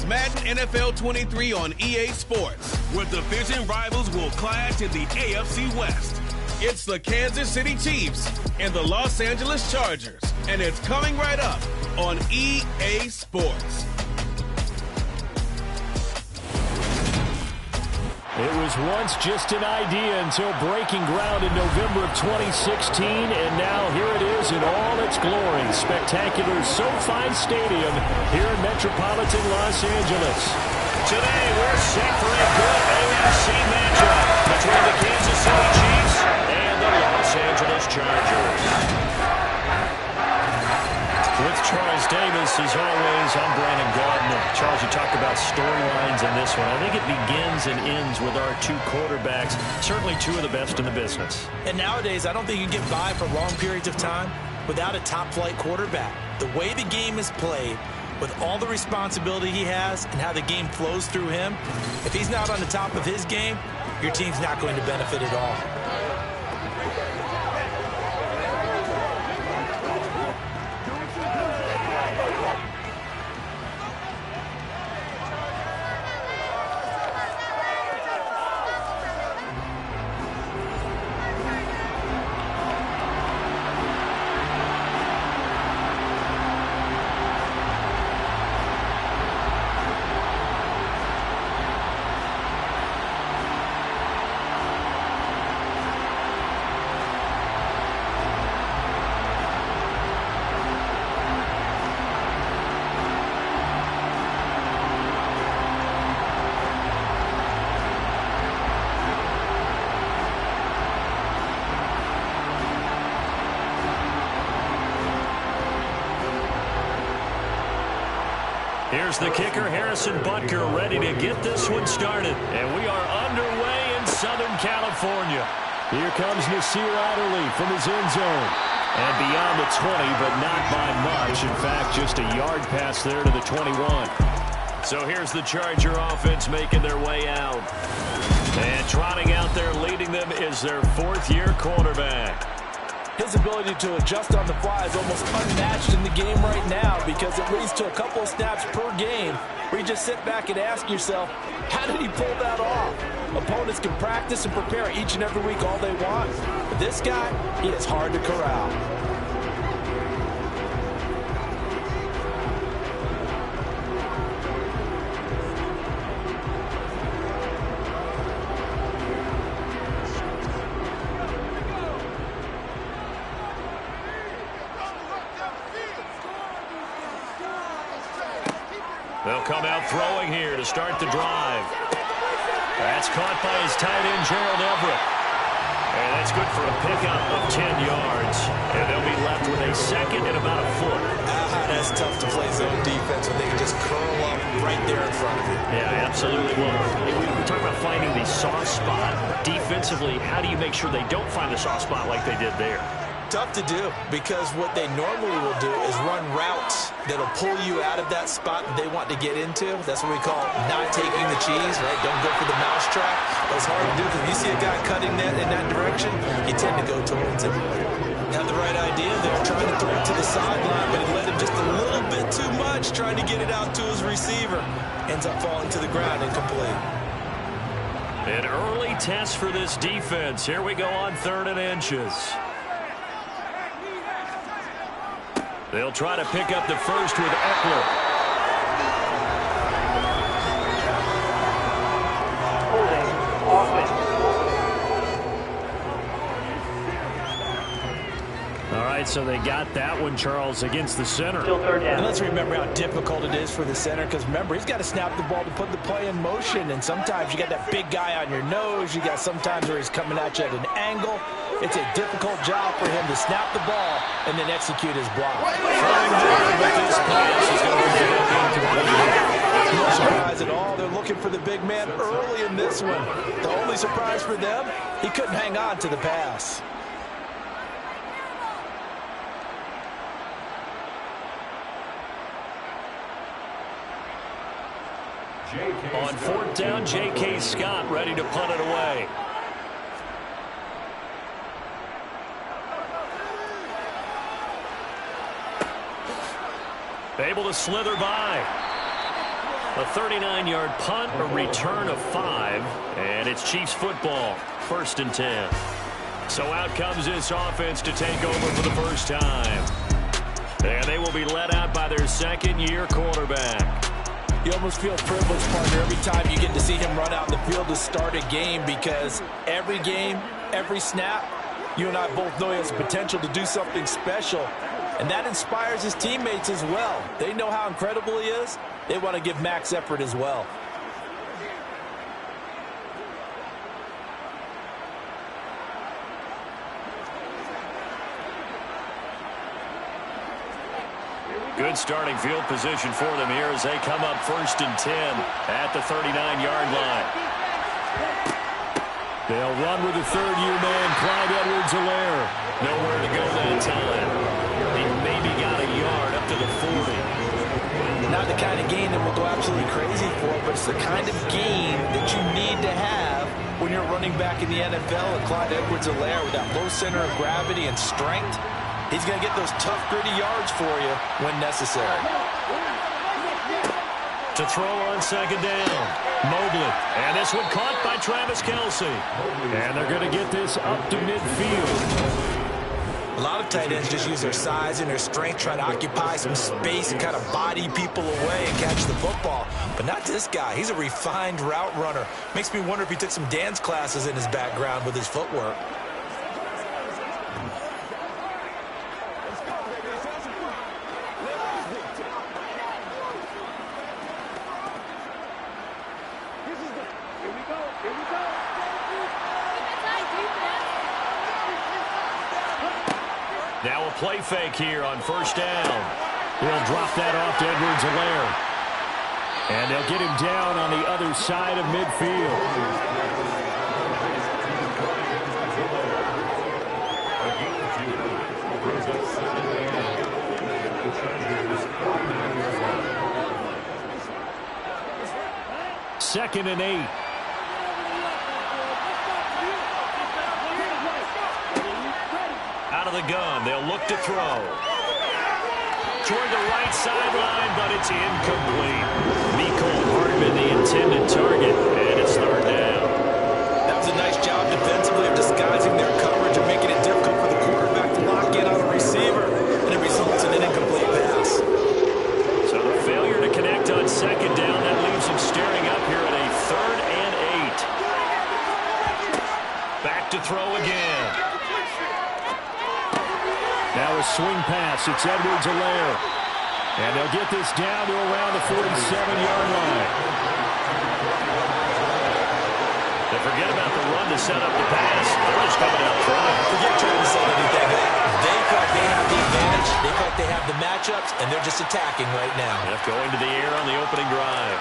Madden NFL 23 on EA Sports, where division rivals will clash in the AFC West. It's the Kansas City Chiefs and the Los Angeles Chargers, and it's coming right up on EA Sports. It was once just an idea until breaking ground in November of 2016, and now here it is in all its glory. Spectacular SoFi Stadium here in metropolitan Los Angeles. Today we're set for a good AFC matchup between the Kansas City Chiefs and the Los Angeles Chargers. With Charles Davis, as always, I'm Brandon Gardner. Charles, you talk about storylines in this one. I think it begins and ends with our two quarterbacks, certainly two of the best in the business. And nowadays, I don't think you can get by for long periods of time without a top-flight quarterback. The way the game is played, with all the responsibility he has and how the game flows through him, if he's not on the top of his game, your team's not going to benefit at all. Here's the kicker, Harrison Butker, ready to get this one started. And we are underway in Southern California. Here comes Nasir Adderley from his end zone. And beyond the 20, but not by much. In fact, just a yard pass there to the 21. So here's the Charger offense making their way out. And trotting out there leading them is their fourth-year quarterback. His ability to adjust on the fly is almost unmatched in the game right now because it leads to a couple of snaps per game where you just sit back and ask yourself, how did he pull that off? Opponents can practice and prepare each and every week all they want. But this guy, he is hard to corral. They'll come out throwing here to start the drive. That's caught by his tight end, Gerald Everett. And that's good for a pickup of 10 yards. And they'll be left with a second and about a foot. That's tough to play zone defense when they can just curl up right there in front of you. Yeah, absolutely. Well, we talk about finding the soft spot. Defensively, how do you make sure they don't find the soft spot like they did there? Tough to do because what they normally will do is run routes that'll pull you out of that spot that they want to get into. That's what we call not taking the cheese, right? Don't go for the mousetrap. That's hard to do because if you see a guy cutting that in that direction, you tend to go towards him. Have the right idea. They're trying to throw it to the sideline, but he let him just a little bit too much, trying to get it out to his receiver. Ends up falling to the ground incomplete. An early test for this defense. Here we go on 3rd and inches. They'll try to pick up the first with Eckler. Holding offense. All right, so they got that one, Charles, against the center. Still 3rd down. And let's remember how difficult it is for the center because, remember, he's got to snap the ball to put the play in motion. And sometimes you got that big guy on your nose. You got sometimes where he's coming at you at an angle. It's a difficult job for him to snap the ball and then execute his block. No surprise at all. They're looking for the big man early in this one. The only surprise for them, he couldn't hang on to the pass. On 4th down, J.K. Scott ready to punt it away. Able to slither by. A 39-yard punt, a return of 5, and it's Chiefs football, 1st and 10. So out comes this offense to take over for the first time. And they will be led out by their second-year quarterback. You almost feel privileged, partner, every time you get to see him run out in the field to start a game, because every game, every snap, you and I both know he has the potential to do something special. And that inspires his teammates as well. They know how incredible he is. They want to give max effort as well. Good starting field position for them here as they come up 1st and 10 at the 39-yard line. They'll run with the third-year man, Clyde Edwards-Helaire. Nowhere to go that time. He maybe got a yard up to the 40. Not the kind of gain that we'll go absolutely crazy for, but it's the kind of gain that you need to have when you're running back in the NFL. And Clyde Edwards-Helaire, with that low center of gravity and strength, he's going to get those tough, gritty yards for you when necessary. To throw on 2nd down, Mobley. And this one caught by Travis Kelce. And they're going to get this up to midfield. A lot of tight ends just use their size and their strength, try to occupy some space and kind of body people away and catch the football. But not this guy. He's a refined route runner. Makes me wonder if he took some dance classes in his background with his footwork. Now a play fake here on 1st down. He'll drop that off to Edwards-Helaire. And they'll get him down on the other side of midfield. Second and 8. Out of the gun, they'll look to throw. Toward the right sideline, but it's incomplete. Mecole Hardman, the intended target, and it's 3rd down. That was a nice job defensively of disguising their coverage and making it difficult for the quarterback to lock in on a receiver, and it results in an incomplete pass. So the failure to connect on 2nd down, that leaves him staring up here at a 3rd and 8. Back to throw again. Now a swing pass. It's Edwards-Helaire. And they'll get this down to around the 47-yard line. They forget about the run to set up the pass. They're just coming out front. Forget trying to set anything up. They thought they have the advantage. They thought they have the matchups, and they're just attacking right now. Yep, going to the air on the opening drive.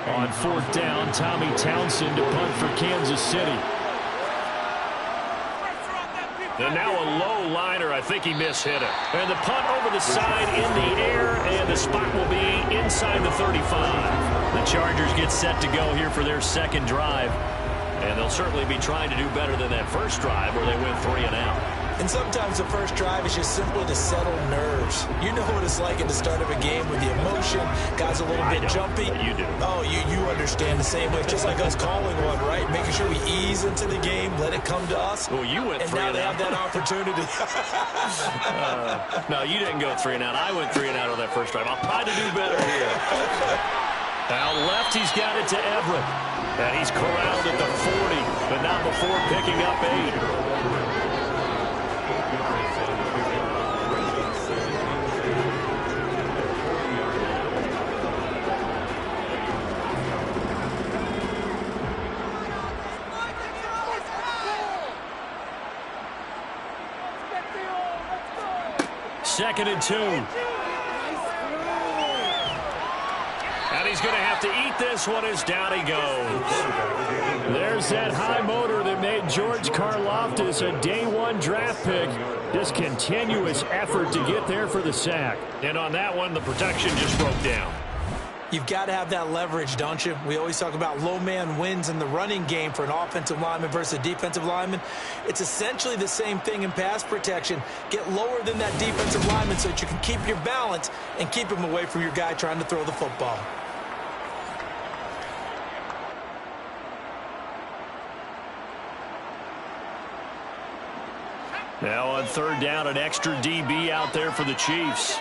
On 4th down, Tommy Townsend to punt for Kansas City. And now a low liner. I think he mishit it. And the punt over the side in the air, and the spot will be inside the 35. The Chargers get set to go here for their 2nd drive. And they'll certainly be trying to do better than that first drive where they went 3 and out. And sometimes the first drive is just simply to settle nerves. You know what it's like at the start of a game with the emotion. Guys a little bit jumpy. You do. Oh, you understand the same way. Just like us calling one, right? Making sure we ease into the game, let it come to us. Well, you went 3 and out. And now they have that opportunity. No, you didn't go 3 and out. I went 3 and out on that first drive. I'll try to do better here. Out left, he's got it to Everett. And he's corralled at the 40, but not before picking up 8. Second and 2. And he's going to have to eat this one as down he goes. There's that high motor that made George Karlaftis a day 1 draft pick. Just continuous effort to get there for the sack. And on that one, the protection just broke down. You've got to have that leverage, don't you? We always talk about low man wins in the running game for an offensive lineman versus a defensive lineman. It's essentially the same thing in pass protection. Get lower than that defensive lineman so that you can keep your balance and keep him away from your guy trying to throw the football. Now on third down, an extra DB out there for the Chiefs.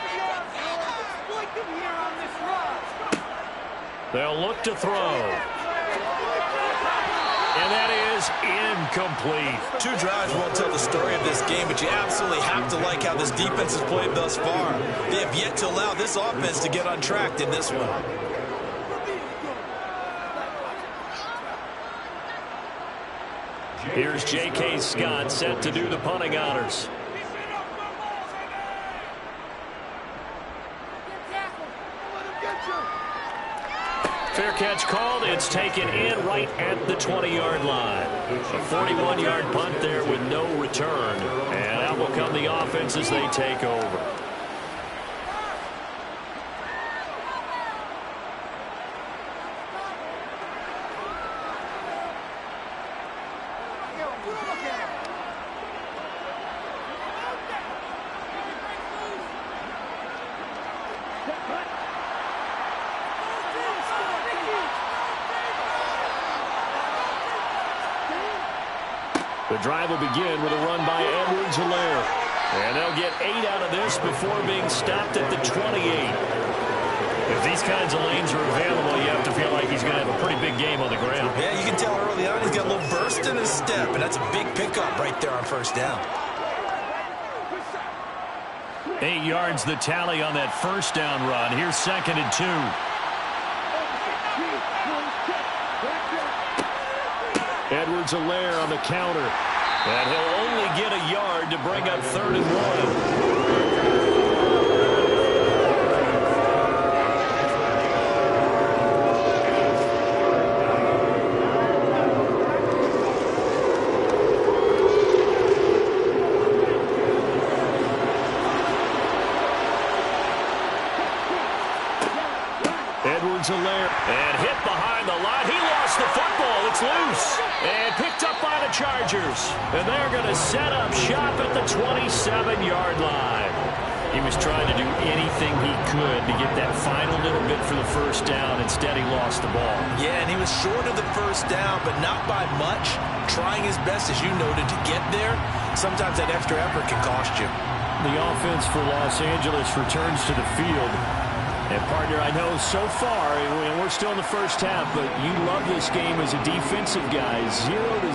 They'll look to throw. And that is incomplete. 2 drives won't tell the story of this game, but you absolutely have to like how this defense has played thus far. They have yet to allow this offense to get untracked in this one. Here's J.K. Scott set to do the punting honors. Fair catch called. It's taken in right at the 20-yard line. A 41-yard punt there with no return. And out will come the offense as they take over. The drive will begin with a run by Edwards-Helaire. And they'll get 8 out of this before being stopped at the 28. If these kinds of lanes are available, you have to feel like he's going to have a pretty big game on the ground. Yeah, you can tell early on he's got a little burst in his step, and that's a big pickup right there on first down. 8 yards the tally on that first down run. Here's 2nd and 2. Edwards-Helaire on the counter. And he'll only get a yard to bring up 3rd and 1. Edwards-Helaire. And hit behind the line. He lost the football. It's loose. And picked up by the Chargers. And they're going to set up shop at the 27-yard line. He was trying to do anything he could to get that final little bit for the first down. Instead, he lost the ball. Yeah, and he was short of the first down, but not by much. Trying his best, as you noted, to get there. Sometimes that extra effort can cost you. The offense for Los Angeles returns to the field. And, partner, I know so far, and we're still in the first half, but you love this game as a defensive guy. 0-0.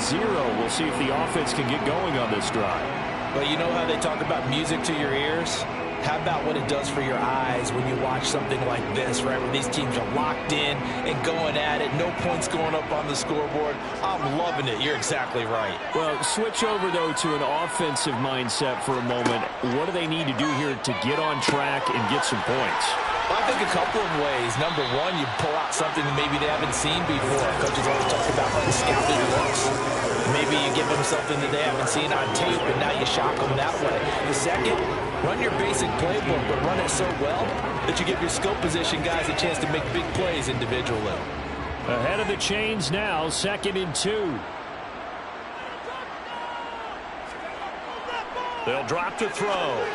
We'll see if the offense can get going on this drive. Well, you know how they talk about music to your ears? How about what it does for your eyes when you watch something like this, right, where these teams are locked in and going at it, no points going up on the scoreboard? I'm loving it. You're exactly right. Well, switch over, though, to an offensive mindset for a moment. What do they need to do here to get on track and get some points? Well, I think a couple of ways. Number one, you pull out something that maybe they haven't seen before. Coaches always talk about unscouted looks. Maybe you give them something that they haven't seen on tape, and now you shock them that way. The second, run your basic playbook, but run it so well that you give your skill position guys a chance to make big plays individually. Ahead of the chains now, 2nd and 2. They'll drop to throw.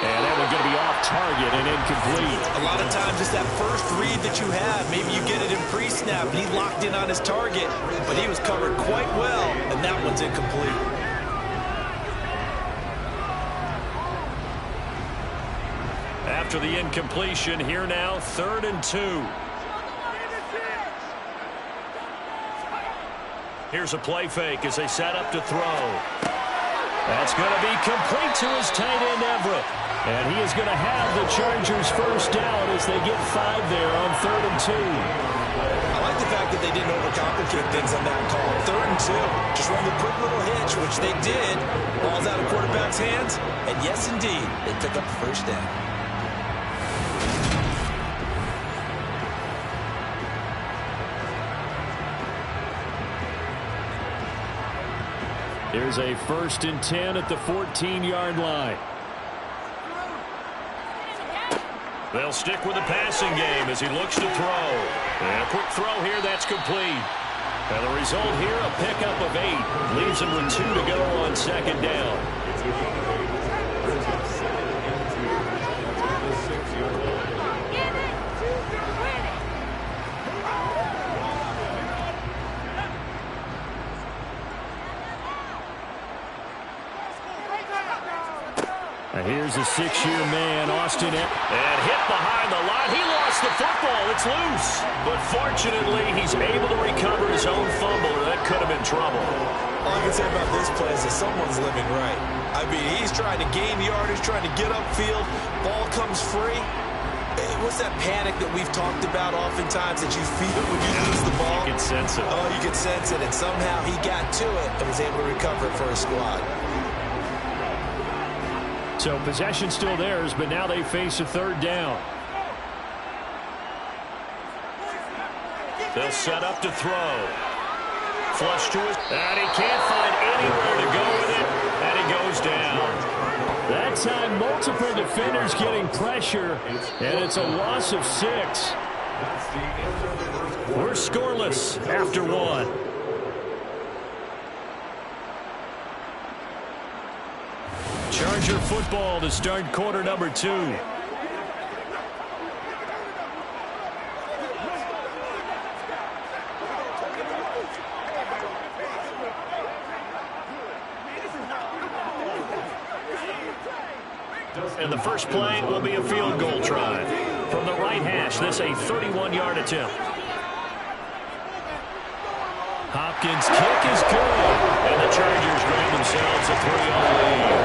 And that one's going to be off target and incomplete. A lot of times it's that first read that you have. Maybe you get it in pre-snap, and he locked in on his target, but he was covered quite well, and that one's incomplete. After the incompletion, here now, 3rd and 2. Here's a play fake as they set up to throw. That's going to be complete to his tight end, Everett. And he is going to have the Chargers first down as they get 5 there on 3rd and 2. I like the fact that they didn't overcomplicate things on that call. 3rd and 2. Just run the quick little hitch, which they did. Ball's out of quarterback's hands. And yes, indeed, they pick up the first down. Here's a 1st and 10 at the 14-yard line. They'll stick with the passing game as he looks to throw. And a quick throw here, that's complete. And the result here, a pickup of 8. Leaves him with 2 to go on second down. Here's a 6-year man, Austin. And hit behind the line. He lost the football. It's loose. But fortunately, he's able to recover his own fumble, or that could have been trouble. All I can say about this play is that someone's living right. I mean, he's trying to gain yardage, trying to get upfield. Ball comes free. What's that panic that we've talked about oftentimes that you feel when you lose the ball? You can sense it. Oh, you can sense it. And somehow he got to it and was able to recover it for his squad. So possession still theirs, but now they face a third down. They'll set up to throw. Flush to it. And he can't find anywhere to go with it. And he goes down. That time, multiple defenders getting pressure, and it's a loss of 6. We're scoreless after 1. Charger football to start quarter number 2. And the first play will be a field goal try. From the right hash, this a 31-yard attempt. Hopkins' kick is good. And the Chargers grab themselves a 3-0 lead.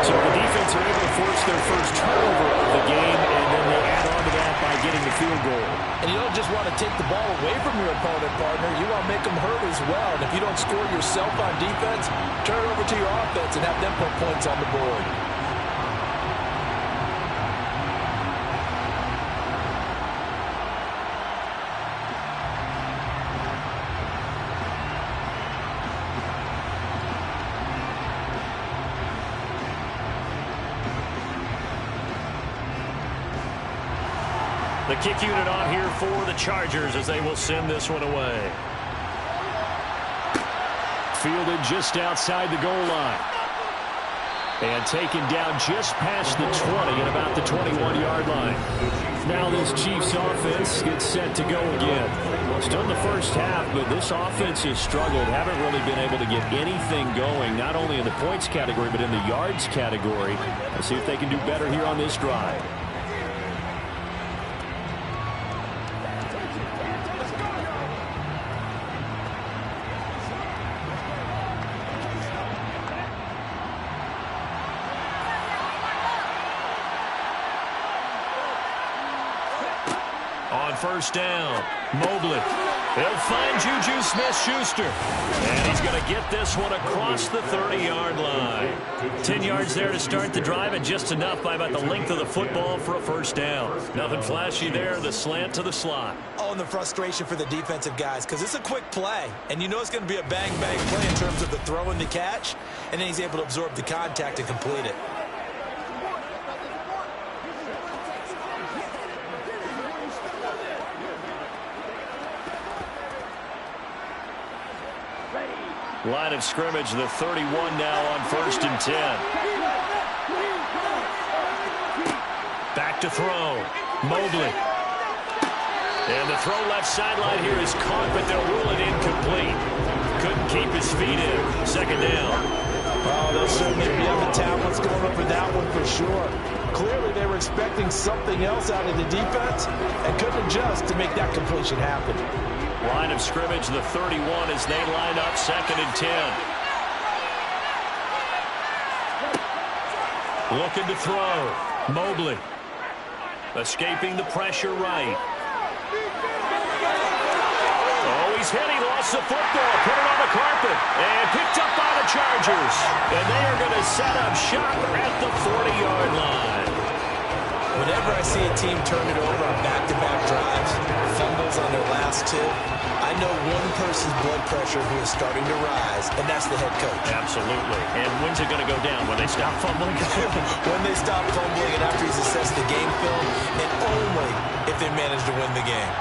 So the defense are able to force their first turnover of the game, and then they add on to that by getting the field goal. And you don't just want to take the ball away from your opponent, partner. You want to make them hurt as well. And if you don't score yourself on defense, turn it over to your offense and have them put points on the board. The kick unit on here for the Chargers as they will send this one away. Fielded just outside the goal line. And taken down just past the 20 at about the 21-yard line. Now this Chiefs offense gets set to go again. Well, it's done the first half, but this offense has struggled. Haven't really been able to get anything going, not only in the points category, but in the yards category. Let's see if they can do better here on this drive. First down. Mobley. He'll find Juju Smith-Schuster. And he's going to get this one across the 30-yard line. 10 yards there to start the drive, and just enough by about the length of the football for a first down. Nothing flashy there. The slant to the slot. Oh, and the frustration for the defensive guys, because it's a quick play. And you know it's going to be a bang-bang play in terms of the throw and the catch. And then he's able to absorb the contact and complete it. Line of scrimmage, the 31 now on 1st and 10. Back to throw. Mobley. And the throw left sideline here is caught, but they'll rule it incomplete. Couldn't keep his feet in. Second down. Oh, they'll certainly be on the tablets going over that one for sure. Clearly they were expecting something else out of the defense and couldn't adjust to make that completion happen. Line of scrimmage, the 31 as they line up 2nd and 10. Looking to throw. Mobley. Escaping the pressure right. Oh, he's hit. He lost the football. Put it on the carpet. And picked up by the Chargers. And they are going to set up shop at the 40-yard line. Whenever I see a team turn it over on back-to-back drives, fumbles, tackles on their last two. I know one person's blood pressure who is starting to rise, and that's the head coach. Absolutely. And when's it going to go down? When they stop fumbling? When they stop fumbling and after he's assessed the game film, and only if they manage to win the game.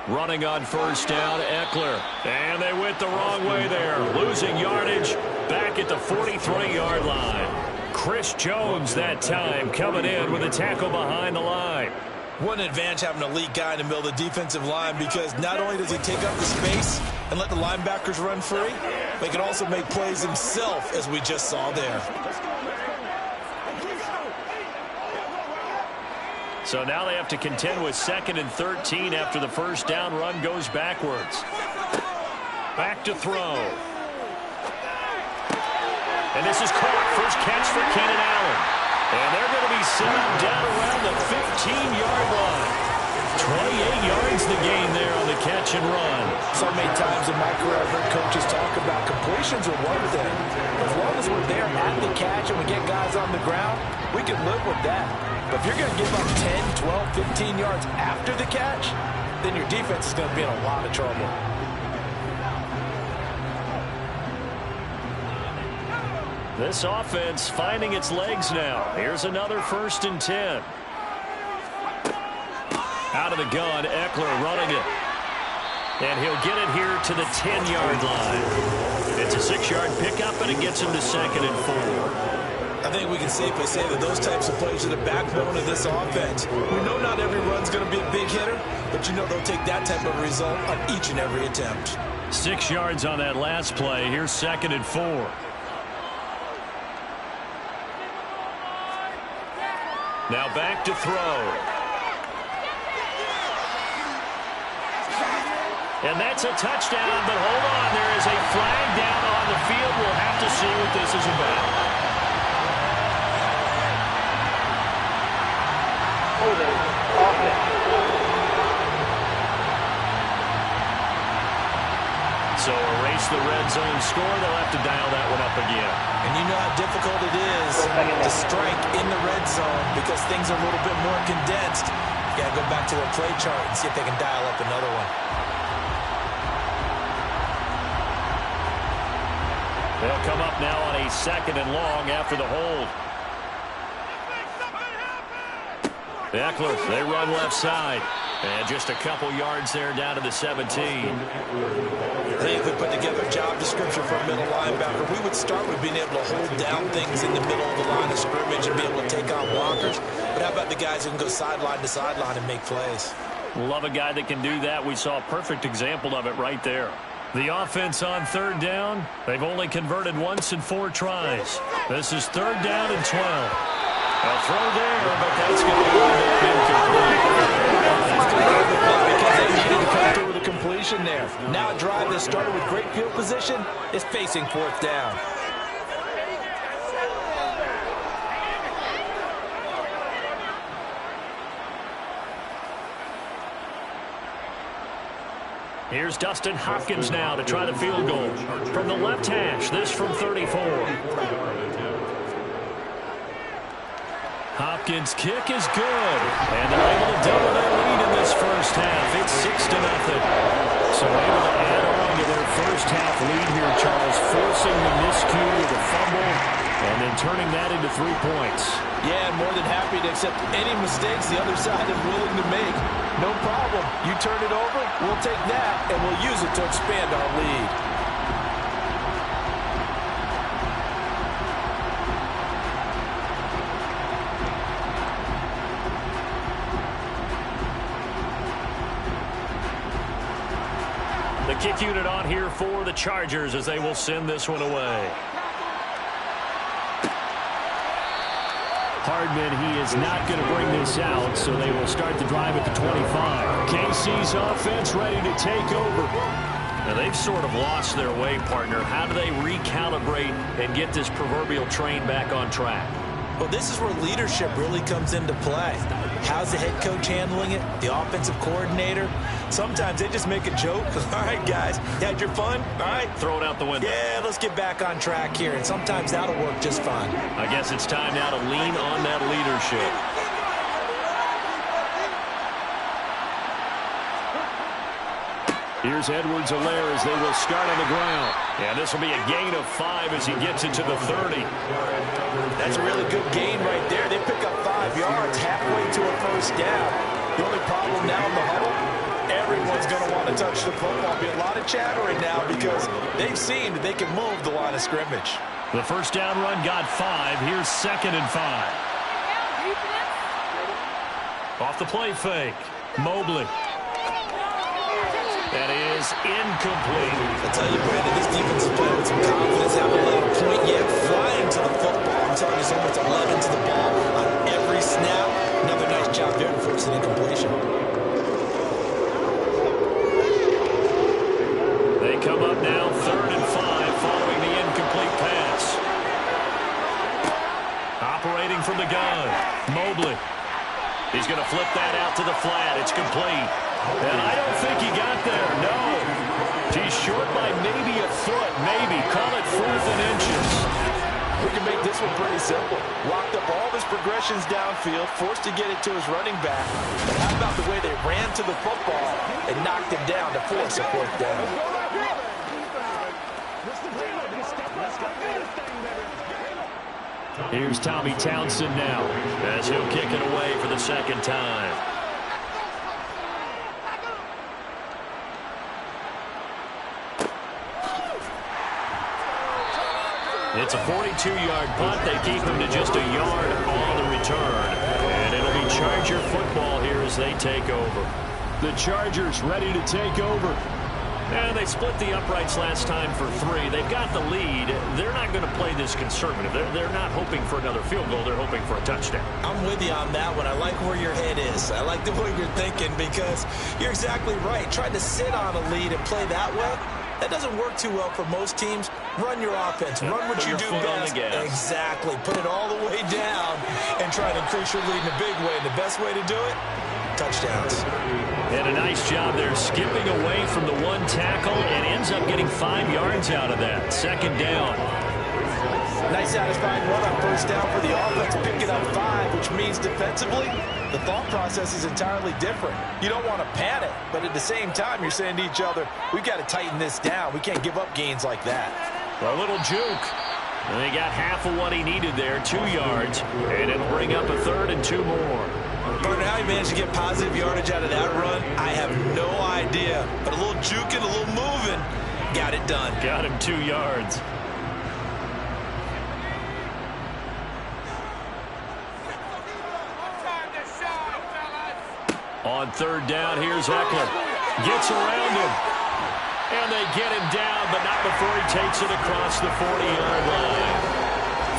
Running on first down, Eckler. And they went the wrong way there. Losing yardage back at the 43-yard line. Chris Jones that time coming in with a tackle behind the line. What an advantage having a elite guy in the middle of the defensive line, because not only does he take up the space and let the linebackers run free, but he can also make plays himself, as we just saw there. So now they have to contend with 2nd and 13 after the first down run goes backwards. Back to throw. And this is caught. First catch for Keenan Allen. And they're going to be set up down around the 15-yard line. 28 yards the gain there on the catch and run. So many times in my career I've heard coaches talk about completions are one thing. As long as we're there at the catch and we get guys on the ground, we can live with that. But if you're going to give up 10, 12, 15 yards after the catch, then your defense is going to be in a lot of trouble. This offense finding its legs now. Here's another 1st and 10. Out of the gun, Eckler running it. And he'll get it here to the 10-yard line. It's a 6-yard pickup, and it gets him to 2nd and 4. I think we can safely say that those types of plays are the backbone of this offense. We know not every run's going to be a big hitter, but you know they'll take that type of result on each and every attempt. 6 yards on that last play. Here's 2nd and 4. Now back to throw. And that's a touchdown, but hold on. There is a flag down on the field. We'll have to see what this is about. So erase the red zone score. They'll have to dial that one up again. And you know how difficult it is to strike in the red zone because things are a little bit more condensed. You got to go back to their play chart and see if they can dial up another one. They'll come up now on a 2nd and long after the hold. Eckler, they run left side. And just a couple yards there down to the 17. I think if we put together a job description for a middle linebacker, we would start with being able to hold down things in the middle of the line of scrimmage and be able to take on blockers. But how about the guys who can go sideline to sideline and make plays? Love a guy that can do that. We saw a perfect example of it right there. The offense on 3rd down, they've only converted once in 4 tries. This is 3rd down and 12. A throw there, but that's going to be incomplete. Because they needed to come through with a completion there. Now a drive that started with great field position is facing 4th down. Here's Dustin Hopkins now to try the field goal. From the left hash, this from 34. Hopkins' kick is good. And they're able to double their lead in this first half. It's 6-0. So able to add on to their first half lead here, Charles, forcing the miscue with a fumble and then turning that into 3 points. Yeah, and more than happy to accept any mistakes the other side is willing to make. No problem. You turn it over, we'll take that, and we'll use it to expand our lead. The kick unit on here for the Chargers as they will send this one away. Hardman, he is not going to bring this out, so they will start the drive at the 25. KC's offense ready to take over. Now, they've sort of lost their way, partner. How do they recalibrate and get this proverbial train back on track? Well, this is where leadership really comes into play. How's the head coach handling it? The offensive coordinator? Sometimes they just make a joke. All right, guys, you had your fun? All right. Throw it out the window. Yeah, let's get back on track here. And sometimes that'll work just fine. I guess it's time now to lean on that leadership. Here's Edwards-Helaire as they will start on the ground. Yeah, this will be a gain of 5 as he gets it to the 30. That's a really good gain right there. They pick up 5 yards halfway to a first down. The only problem now in the huddle, everyone's going to want to touch the football. Be a lot of chattering now because they've seen that they can move the line of scrimmage. The first down run got 5. Here's 2nd and 5. Off the play fake. Mobley. That is incomplete. I tell you, Brandon, this defense is playing with some confidence. Haven't let a point yet. Flying to the football. I'm telling you, it's almost 11 to the ball on every snap. Another nice job there to force an incompletion. They come up now 3rd and 5 following the incomplete pass. Operating from the gun. Mobley. He's going to flip that out to the flat. It's complete. And I don't think he got there. No. He's short by maybe a foot. Maybe. Call it 4th and inches. We can make this one pretty simple. Locked up all his progressions downfield, forced to get it to his running back. But how about the way they ran to the football and knocked him down to force a 4th down? Here's Tommy Townsend now as he'll kick it away for the 2nd time. It's a 42-yard punt. They keep him to just a yard on the return. And it'll be Charger football here as they take over. The Chargers ready to take over. And they split the uprights last time for 3. They've got the lead. They're not going to play this conservative. They're not hoping for another field goal. They're hoping for a touchdown. I'm with you on that one. I like where your head is. I like the way you're thinking because you're exactly right. Trying to sit on a lead and play that way, that doesn't work too well for most teams. Run your offense. Run what you do best. Exactly. Put it all the way down and try to increase your lead in a big way. And the best way to do it, touchdowns. And a nice job there skipping away from the 1 tackle and ends up getting 5 yards out of that. 2nd down. Nice satisfying run on first down for the offense. Picking up 5, which means defensively, the thought process is entirely different. You don't want to panic, but at the same time, you're saying to each other, we've got to tighten this down. We can't give up gains like that. A little juke. And they got half of what he needed there, 2 yards, and it'll bring up a 3rd and 2 more. Partner, how he managed to get positive yardage out of that run, I have no idea. But a little juking, a little moving, got it done. Got him 2 yards. On 3rd down, here's Eckler. Gets around him. And they get him down, but not before he takes it across the 40-yard line.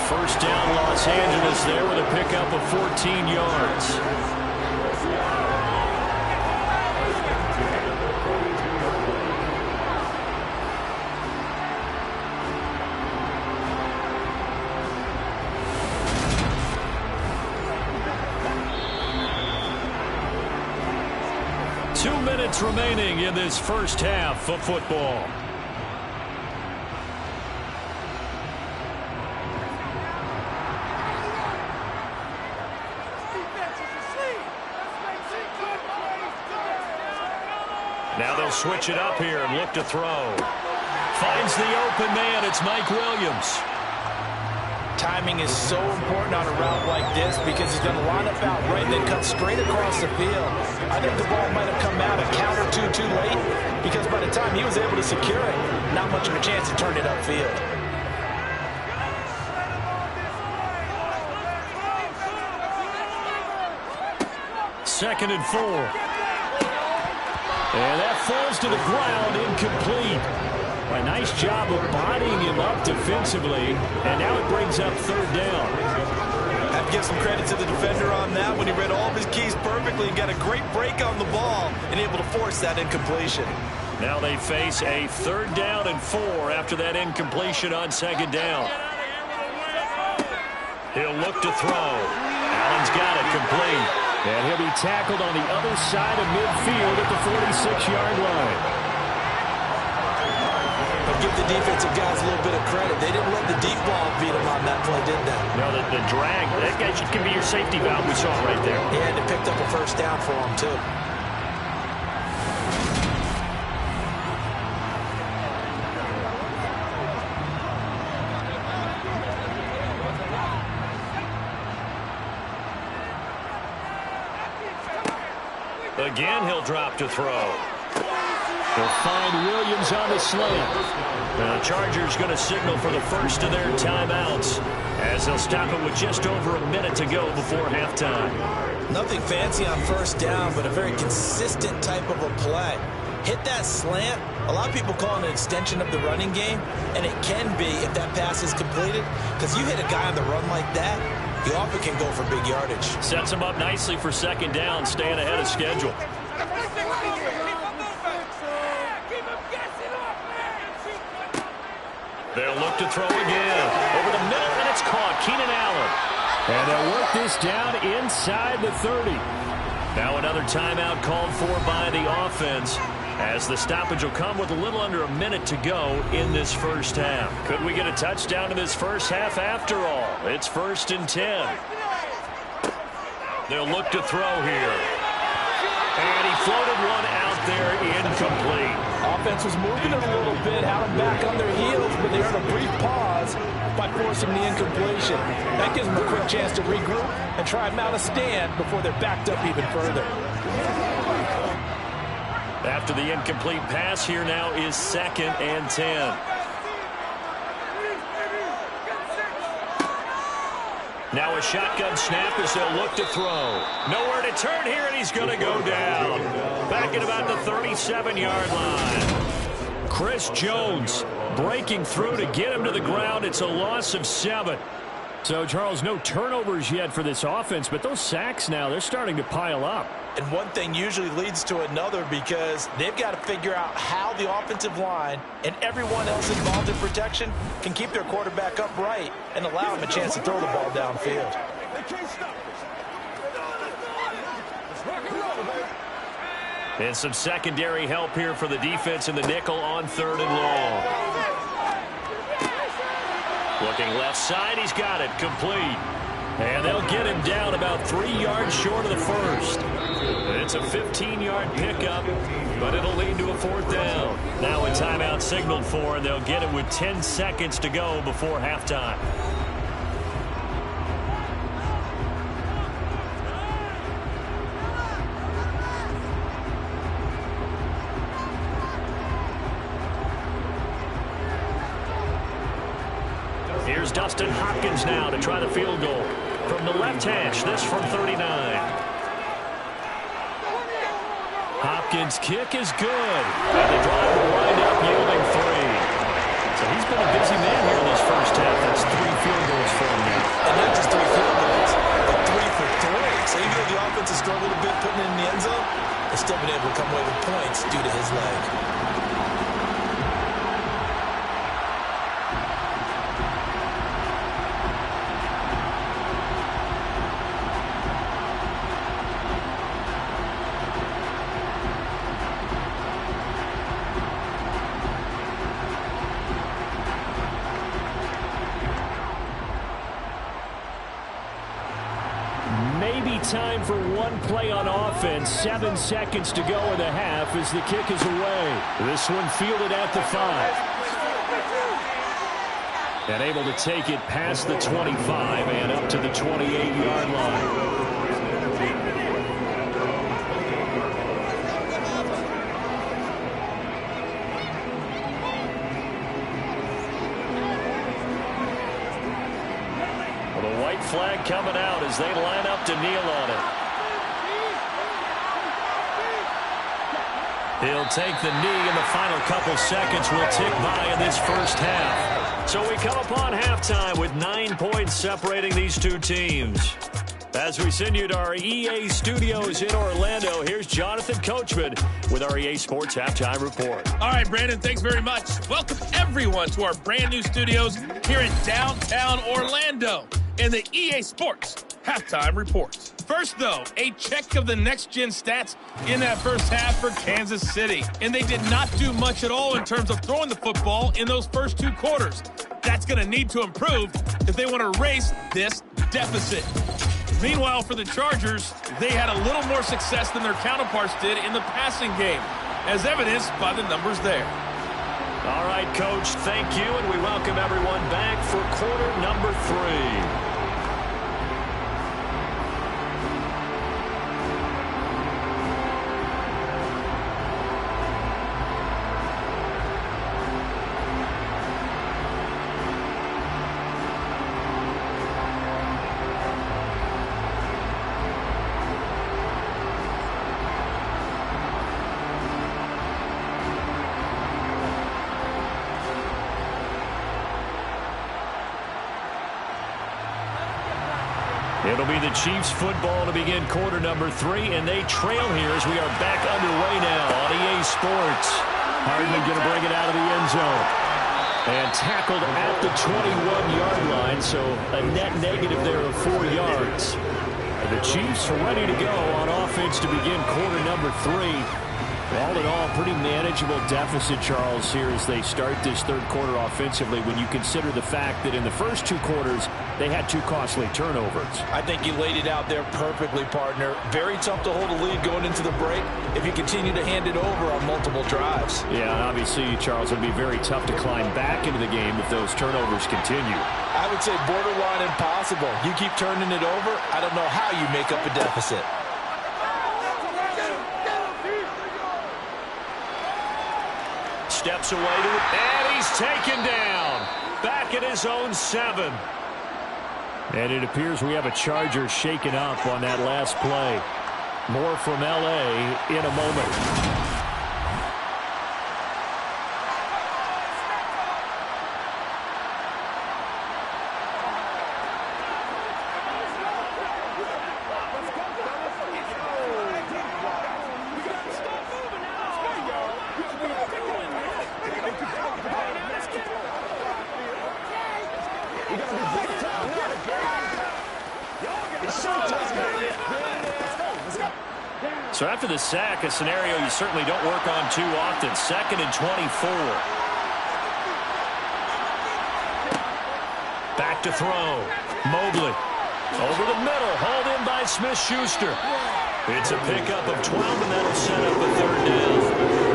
First down, Los Angeles there with a pickup of 14 yards. Minutes remaining in this first half of football. Now they'll switch it up here and look to throw. Finds the open man. It's Mike Williams. Timing is so important on a route like this because he's going to line up out right and then cut straight across the field. I think the ball might have come out a count or two too late because by the time he was able to secure it, not much of a chance to turn it upfield. Second and 4. And that falls to the ground, incomplete. A nice job of bodying him up defensively, and now it brings up 3rd down. I have to give some credit to the defender on that when he read all of his keys perfectly and got a great break on the ball and able to force that incompletion. Now they face a 3rd down and 4 after that incompletion on 2nd down. He'll look to throw. Allen's got it, complete. And he'll be tackled on the other side of midfield at the 46-yard line. But give the defensive guys a little bit of credit. They didn't let the deep ball beat them on that play, did they? No, the drag, that can be your safety valve. We saw it right there. Yeah, and it picked up a 1st down for them, too. Again, he'll drop to throw. They'll find Williams on the slant. The Chargers going to signal for the first of their timeouts as they'll stop it with just over a minute to go before halftime. Nothing fancy on 1st down, but a very consistent type of a play. Hit that slant. A lot of people call it an extension of the running game, and it can be if that pass is completed, because you hit a guy on the run like that, you often can go for big yardage. Sets him up nicely for 2nd down, staying ahead of schedule. They'll look to throw again. Over the middle, and it's caught. Keenan Allen. And they'll work this down inside the 30. Now another timeout called for by the offense, as the stoppage will come with a little under a minute to go in this 1st half. Could we get a touchdown in this 1st half after all? It's 1st and 10. They'll look to throw here. And he floated one out there, incomplete. Offense was moving it a little bit, had them back on their heels, but they earned a brief pause by forcing the incompletion. That gives them a quick chance to regroup and try and mount a stand before they're backed up even further. After the incomplete pass, here now is 2nd and 10. Now a shotgun snap as they'll look to throw. Nowhere to turn here, and he's going to go down. Back at about the 37-yard line. Chris Jones breaking through to get him to the ground. It's a loss of 7. So, Charles, no turnovers yet for this offense, but those sacks now, they're starting to pile up. And one thing usually leads to another, because they've got to figure out how the offensive line and everyone else involved in protection can keep their quarterback upright and allow him a chance to throw the ball downfield. And some secondary help here for the defense in the nickel on 3rd and long. Looking left side, he's got it, complete. And they'll get him down about 3 yards short of the 1st. It's a 15-yard pickup, but it'll lead to a 4th down. Now a timeout signaled for, and they'll get it with 10 seconds to go before halftime. Here's Dustin Hopkins now to try the field goal. From the left hash, this from 39. Hopkins' kick is good. And the drive will wind up yielding 3. So he's been a busy man here in this 1st half. That's 3 field goals for him now. And not just 3 field goals, but 3 for 3. So even though the offense has struggled a bit putting it in the end zone, they've still been able to come away with points due to his leg. Time for one play on offense. 7 seconds to go in the half as the kick is away. This one fielded at the 5. And able to take it past the 25 and up to the 28-yard line. Flag coming out as they line up to kneel on it. He'll take the knee, and the final couple seconds will tick by in this 1st half. So we come upon halftime with 9 points separating these two teams. As we send you to our EA studios in Orlando, here's Jonathan Coachman with our EA Sports Halftime Report. All right, Brandon, thanks very much. Welcome, everyone, to our brand-new studios here in downtown Orlando in the EA Sports Halftime Report. First, though, a check of the next-gen stats in that first half for Kansas City. And they did not do much at all in terms of throwing the football in those first two quarters. That's going to need to improve if they want to erase this deficit. Meanwhile, for the Chargers, they had a little more success than their counterparts did in the passing game, as evidenced by the numbers there. All right, Coach, thank you, and we welcome everyone back for quarter number 3. It'll be the Chiefs football to begin quarter number 3, and they trail here as we are back underway now on EA Sports. Hardman going to bring it out of the end zone. And tackled at the 21-yard line, so a net negative there of 4 yards. And the Chiefs are ready to go on offense to begin quarter number 3. All in all, pretty manageable deficit, Charles, here as they start this third quarter offensively when you consider the fact that in the first 2 quarters, they had 2 costly turnovers. I think you laid it out there perfectly, partner. Very tough to hold a lead going into the break if you continue to hand it over on multiple drives. Yeah, and obviously, Charles, it'll be very tough to climb back into the game if those turnovers continue. I would say borderline impossible. You keep turning it over, I don't know how you make up a deficit. Steps away to it, and he's taken down. Back at his own 7. And it appears we have a Charger shaken up on that last play. More from L.A. in a moment. So after the sack, a scenario you certainly don't work on too often. 2nd and 24. Back to throw. Mobley. Over the middle. Hauled in by Smith-Schuster. It's a pickup of 12, and that'll set up a 3rd down.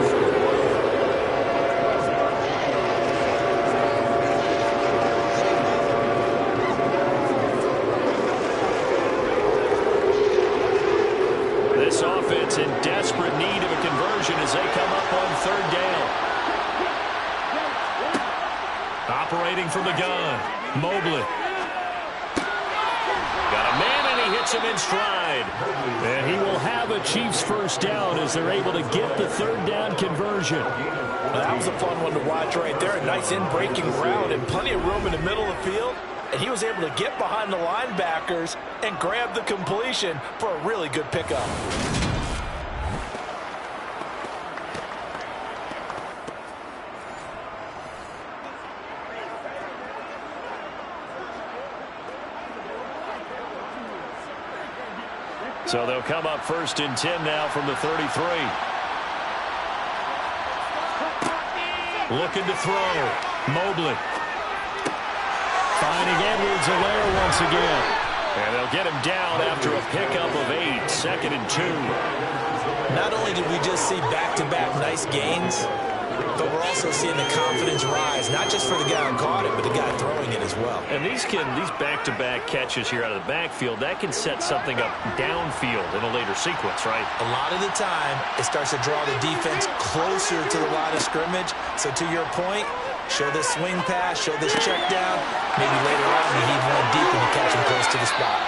This offense in desperate need of a conversion as they come up on 3rd down. Operating from the gun. Mobley. Got a man, and he hits him in stride. And he will have a Chiefs first down as they're able to get the 3rd down conversion. Now, that was a fun one to watch right there. A nice in-breaking route and plenty of room in the middle of the field. And he was able to get behind the linebackers and grab the completion for a really good pickup. So they'll come up 1st and 10 now from the 33. Looking to throw. Mobley. Finding Edwards-Helaire once again. And they'll get him down after a pickup of 8. 2nd and 2. Not only did we just see back-to-back nice gains, but we're also seeing the confidence rise, not just for the guy who caught it, but the guy throwing it as well. And these back-to-back catches here out of the backfield, that can set something up downfield in a later sequence, right? A lot of the time, it starts to draw the defense closer to the line of scrimmage. So to your point, show this swing pass, show this check down. Maybe later on you heave one deep and you catch him close to the spot.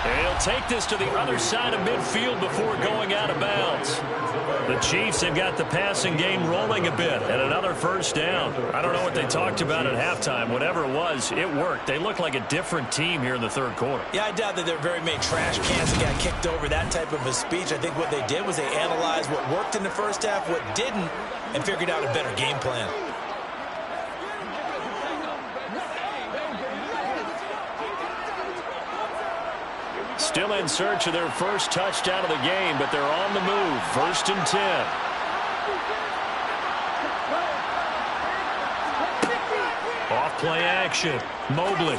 And he'll take this to the other side of midfield before going out of bounds. The Chiefs have got the passing game rolling a bit, and another first down. I don't know what they talked about at halftime. Whatever it was, it worked. They look like a different team here in the third quarter. Yeah, I doubt that there are very many trash cans that got kicked over, that type of a speech. I think what they did was they analyzed what worked in the first half, what didn't, and figured out a better game plan. Still in search of their first touchdown of the game, but they're on the move. 1st and 10. Off play action. Mobley.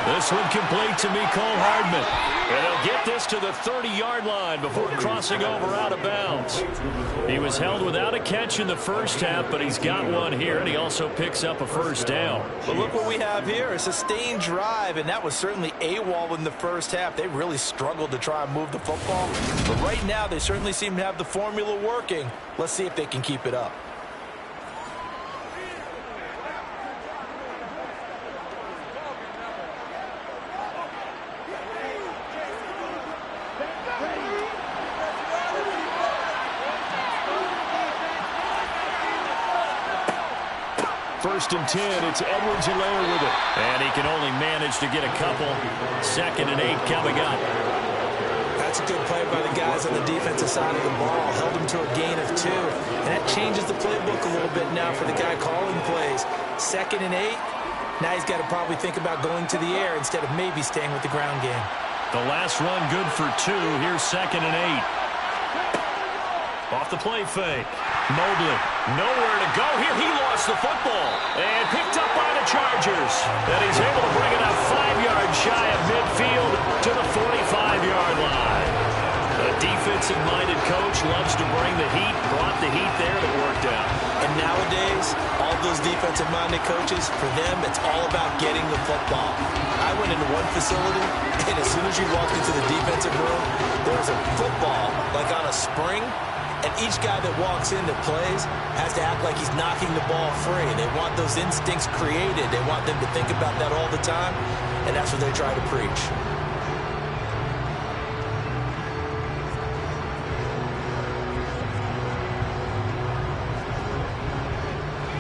This one complete to Mecole Hardman. And he'll get this to the 30-yard line before crossing over out of bounds. He was held without a catch in the first half, but he's got one here, and he also picks up a first down. But look what we have here, a sustained drive, and that was certainly AWOL in the first half. They really struggled to try and move the football. But right now, they certainly seem to have the formula working. Let's see if they can keep it up. First and 10, it's Edwards-Helaire with it. And he can only manage to get a couple. 2nd and 8 coming up. That's a good play by the guys on the defensive side of the ball. Held him to a gain of 2. And that changes the playbook a little bit now for the guy calling plays. 2nd and 8. Now he's got to probably think about going to the air instead of maybe staying with the ground game. The last run good for 2. Here's 2nd and 8. Off the play fake. Mobley, nowhere to go here. He lost the football and picked up by the Chargers. And he's able to bring it up 5 yards shy of midfield to the 45-yard line. A defensive-minded coach loves to bring the heat, brought the heat there, and it worked out. And nowadays, all those defensive-minded coaches, for them, it's all about getting the football. I went into one facility, and as soon as you walked into the defensive room, there was a football, like on a spring, and each guy that walks in that plays has to act like he's knocking the ball free. They want those instincts created. They want them to think about that all the time, and that's what they try to preach.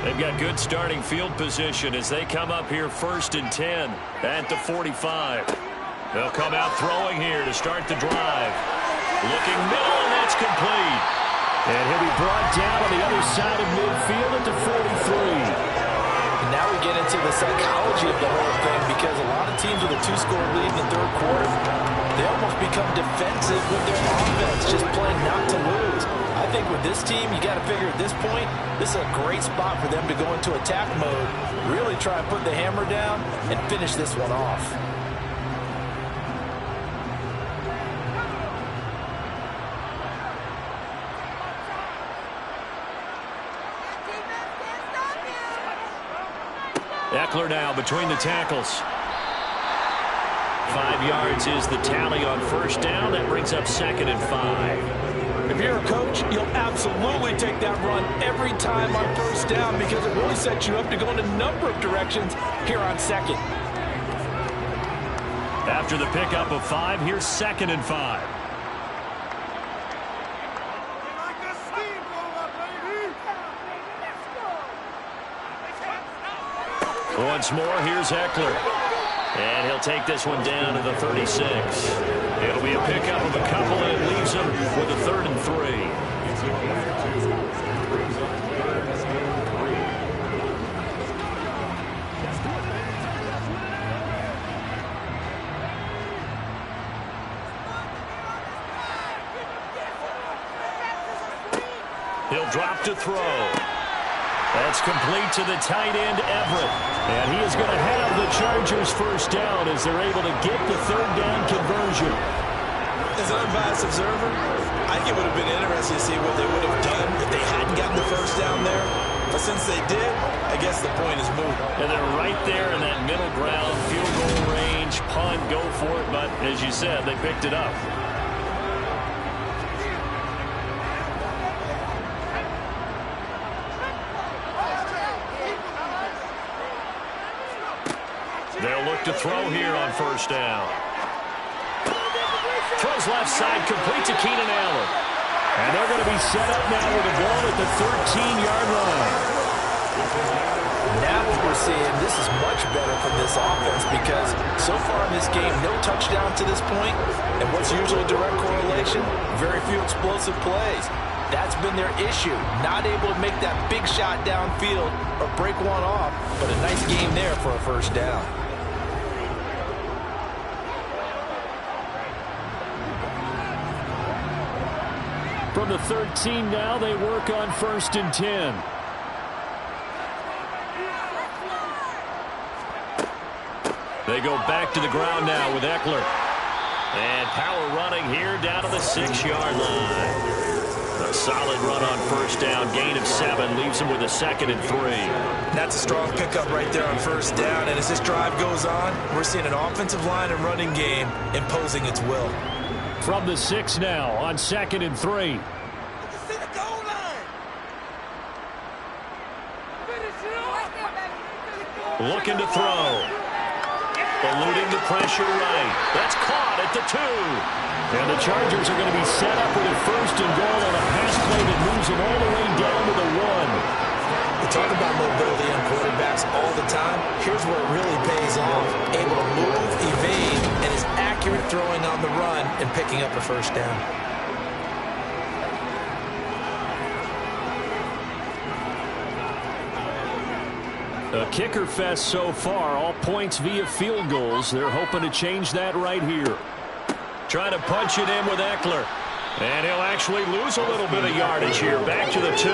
They've got good starting field position as they come up here 1st and 10 at the 45. They'll come out throwing here to start the drive. Looking middle, and that's complete. And he'll be brought down on the other side of midfield at the 43. And now we get into the psychology of the whole thing, because a lot of teams with a 2-score lead in the third quarter, they almost become defensive with their offense, just playing not to lose. I think with this team, you got to figure at this point, this is a great spot for them to go into attack mode, really try and put the hammer down and finish this one off. Eckler now between the tackles. 5 yards is the tally on first down. That brings up 2nd and 5. If you're a coach, you'll absolutely take that run every time on first down, because it really sets you up to go in a number of directions here on 2nd. After the pickup of 5, here's 2nd and 5. Once more, here's Eckler. And he'll take this one down to the 36. It'll be a pickup of a couple, and it leaves him with a 3rd and 3. He'll drop to throw. That's complete to the tight end, Everett. And he is going to have the Chargers first down as they're able to get the 3rd down conversion. As an unbiased observer, I think it would have been interesting to see what they would have done if they hadn't gotten the first down there. But since they did, I guess the point is moot. And they're right there in that middle ground, field goal range, punt, go for it. But as you said, they picked it up. They'll look to throw here on first down. Throws left side, complete to Keenan Allen. And they're going to be set up now with the ball at the 13-yard line. Now what we're seeing, this is much better from this offense because so far in this game, no touchdown to this point. And what's usually a direct correlation? Very few explosive plays. That's been their issue. Not able to make that big shot downfield or break one off, but a nice game there for a first down. From the 13 now, they work on 1st and 10. They go back to the ground now with Eckler. And power running here down to the 6-yard line. A solid run on first down, gain of 7, leaves him with a 2nd and 3. That's a strong pickup right there on first down, and as this drive goes on, we're seeing an offensive line and running game imposing its will. From the 6 now on 2nd and 3. Looking to throw. Eluding the pressure right. That's caught at the 2. And the Chargers are going to be set up with a 1st and goal on a pass play that moves them all the way down to the 1. We talk about mobility on quarterbacks all the time. Here's where it really pays off. Able to move, evade, and is accurate throwing on the run and picking up a first down. A kicker fest so far, all points via field goals. They're hoping to change that right here. Trying to punch it in with Eckler. And he'll actually lose a little bit of yardage here. Back to the 2.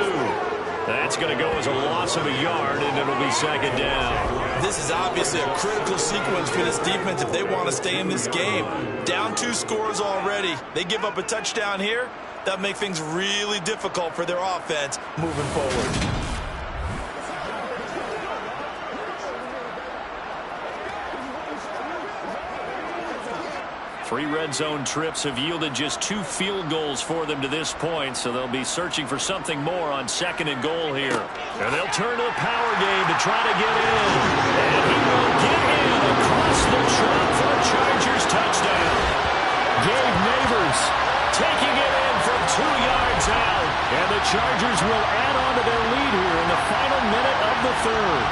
That's going to go as a loss of a yard, and it'll be 2nd down. This is obviously a critical sequence for this defense if they want to stay in this game. Down 2 scores already. They give up a touchdown here. That makes things really difficult for their offense moving forward. 3 red zone trips have yielded just 2 field goals for them to this point, so they'll be searching for something more on 2nd and goal here. And they'll turn to the power game to try to get in. And he will get in across the trap for a Chargers touchdown. Gabe Neighbors Taking it in from 2 yards out. And the Chargers will add on to their lead here in the final minute of the 3rd.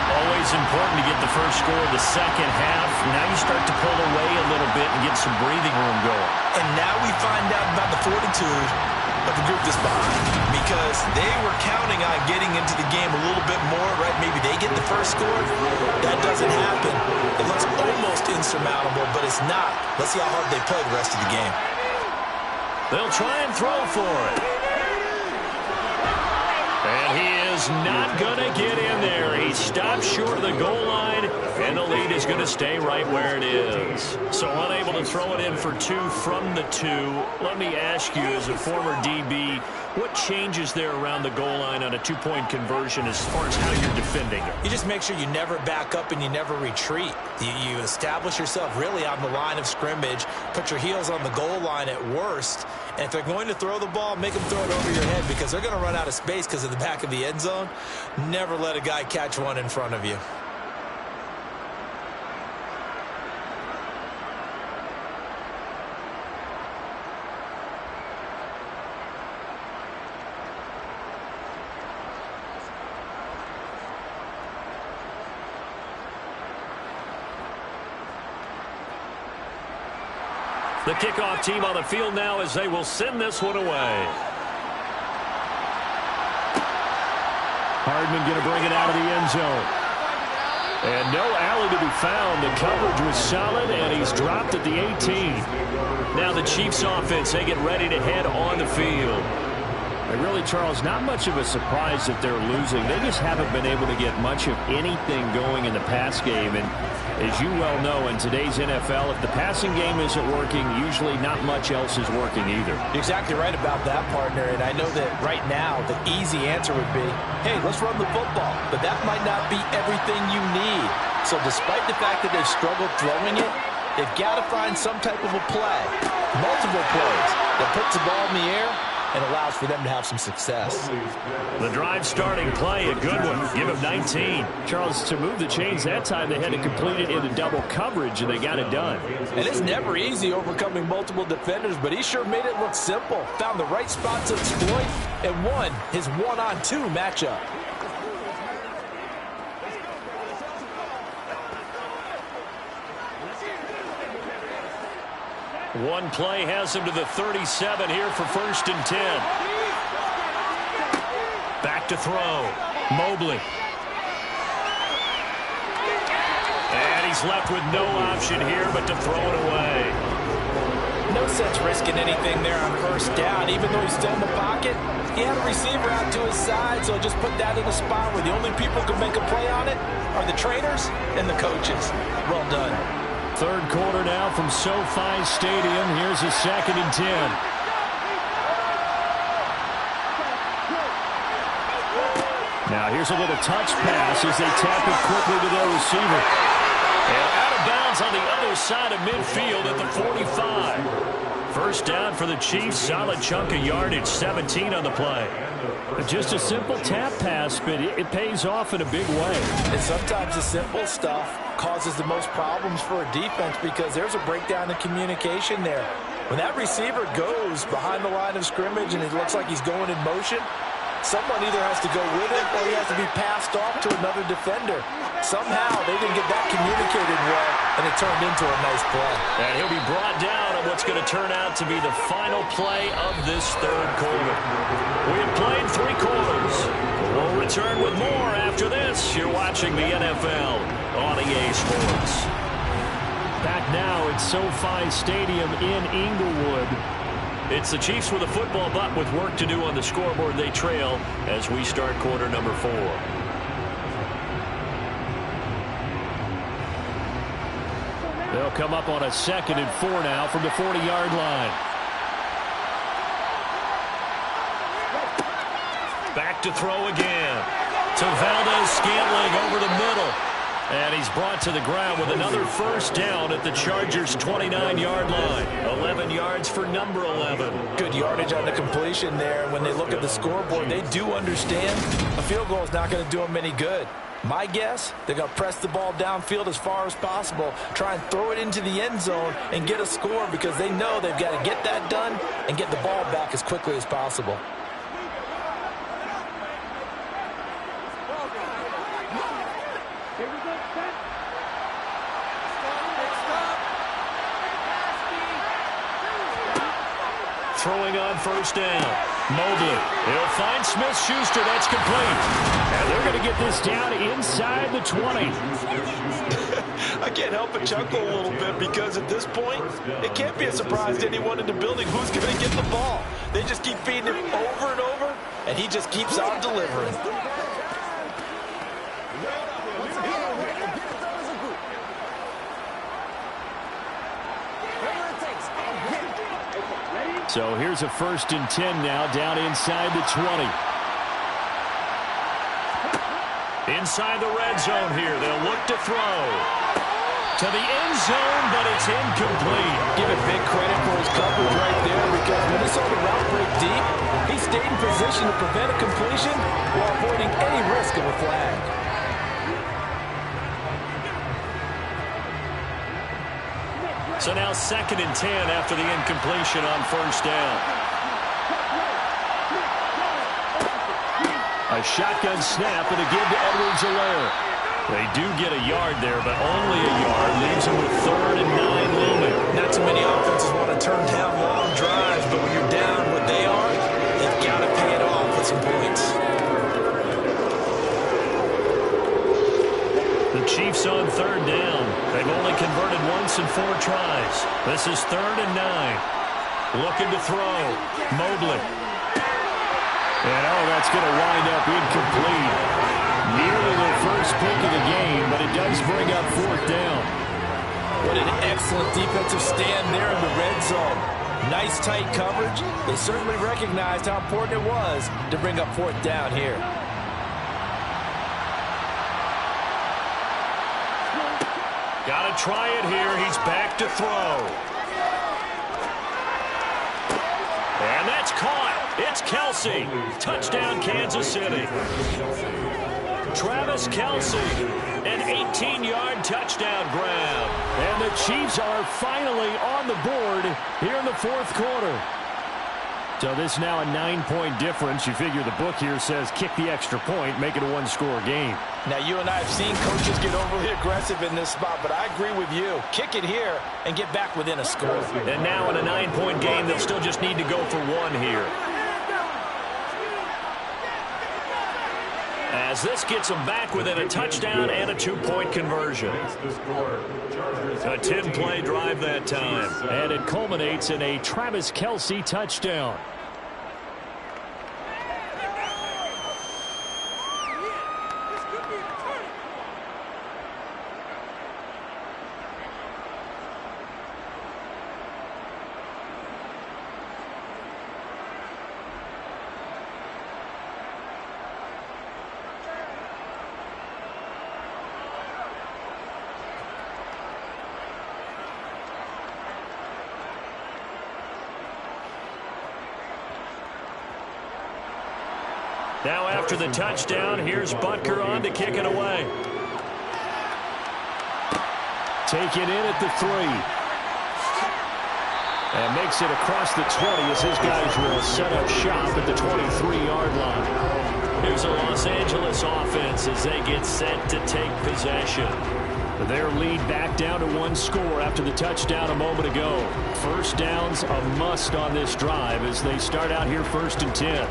Always important to get the first score of the second half. Now you start to pull away a little bit and get some breathing room going. And now we find out about the fortitude of the group that's behind, because they were counting on getting into the game a little bit more, right? Maybe they get the first score. That doesn't happen. It looks almost insurmountable, but it's not. Let's see how hard they play the rest of the game. They'll try and throw for it. And he is not going to get in there. He stops short of the goal line, and the lead is going to stay right where it is. So unable to throw it in for 2 from the 2. Let me ask you, as a former DB, what changes there around the goal line on a 2-point conversion as far as how you're defending it? You just make sure you never back up and you never retreat. You establish yourself really on the line of scrimmage, put your heels on the goal line at worst, and if they're going to throw the ball, make them throw it over your head, because they're going to run out of space because of the back of the end zone. Never let a guy catch one in front of you. The kickoff team on the field now as they will send this one away. Hardman going to bring it out of the end zone. And no alley to be found. The coverage was solid, and he's dropped at the 18. Now the Chiefs offense, they get ready to head on the field. And really, Charles, not much of a surprise that they're losing. They just haven't been able to get much of anything going in the pass game. And as you well know, in today's NFL, if the passing game isn't working, usually not much else is working either. You're exactly right about that, partner. And I know that right now the easy answer would be, hey, let's run the football. But that might not be everything you need. So despite the fact that they've struggled throwing it, they've got to find some type of a play, multiple plays, that puts the ball in the air and allows for them to have some success. The drive starting play, a good one. Give him 19. Charles, to move the chains that time, they had to complete it into double coverage, and they got it done. And it's never easy overcoming multiple defenders, but he sure made it look simple. Found the right spot to exploit and won his one-on-two matchup. One play has him to the 37 here for 1st and 10. Back to throw. Mobley. And he's left with no option here but to throw it away. No sense risking anything there on 1st down. Even though he's still in the pocket, he had a receiver out to his side, so just put that in a spot where the only people who can make a play on it are the trainers and the coaches. Well done. Third quarter now from SoFi Stadium. Here's a 2nd and 10. Now here's a little touch pass as they tap it quickly to their receiver. And out of bounds on the other side of midfield at the 45. 1st down for the Chiefs. Solid chunk of yardage. 17 on the play. Just a simple tap pass, but it pays off in a big way. And sometimes the simple stuff causes the most problems for a defense because there's a breakdown in communication there. When that receiver goes behind the line of scrimmage and it looks like he's going in motion, someone either has to go with him or he has to be passed off to another defender. Somehow they didn't get that communicated well, and it turned into a nice play. And he'll be brought down on what's going to turn out to be the final play of this 3rd quarter. We have played 3 quarters. We'll return with more after this. You're watching the NFL on EA Sports. Back now at SoFi Stadium in Inglewood. It's the Chiefs with a football, but with work to do on the scoreboard, they trail as we start quarter number 4. They'll come up on a 2nd and 4 now from the 40-yard line. Back to throw again. To Valdez-Scantling over the middle. And he's brought to the ground with another 1st down at the Chargers' 29-yard line. 11 yards for number 11. Good yardage on the completion there. When they look at the scoreboard, they do understand a field goal is not going to do them any good. My guess, they're going to press the ball downfield as far as possible, try and throw it into the end zone and get a score because they know they've got to get that done and get the ball back as quickly as possible. Throwing on 1st down. Mobley. He'll find Smith-Schuster. That's complete. And they're going to get this down inside the 20. I can't help but chuckle a little bit because at this point, it can't be a surprise to anyone in the building who's going to get the ball. They just keep feeding him over and over, and he just keeps on delivering. So here's a 1st and 10 now down inside the 20. Inside the red zone here. They'll look to throw. To the end zone, but it's incomplete. Give it big credit for his coverage right there because when he saw the route break deep, he stayed in position to prevent a completion while avoiding any risk of a flag. So now 2nd and 10 after the incompletion on 1st down. A shotgun snap and a give to Edwards-Helaire. They do get a yard there, but only a yard. Leaves them with 3rd and 9 looming. Not too many offenses want to turn down long drives, but when you're down what they are, they've got to pay it off with some points. The Chiefs on 3rd down. They've only converted once in 4 tries. This is 3rd and 9. Looking to throw. Mobley. And that's going to wind up incomplete. Nearly their first pick of the game, but it does bring up 4th down. What an excellent defensive stand there in the red zone. Nice tight coverage. They certainly recognized how important it was to bring up 4th down here. Got to try it here. He's back to throw. And that's caught It's Kelsey. Touchdown, Kansas City. Travis Kelsey, an 18-yard touchdown grab. And the Chiefs are finally on the board here in the fourth quarter. So this is now a 9-point difference. You figure the book here says kick the extra point, make it a one-score game. Now, you and I have seen coaches get overly aggressive in this spot, but I agree with you. Kick it here and get back within a score. And now in a 9-point game, they'll still just need to go for one here. As this gets them back within a touchdown and a 2-point conversion. A 10-play drive that time. And it culminates in a Travis Kelsey touchdown. Now after the touchdown, here's Butker on to kick it away. Take it in at the 3. And makes it across the 20 as his guys will set up shop at the 23-yard line. Here's a Los Angeles offense as they get set to take possession. Their lead back down to 1 score after the touchdown a moment ago. First down's a must on this drive as they start out here 1st and 10.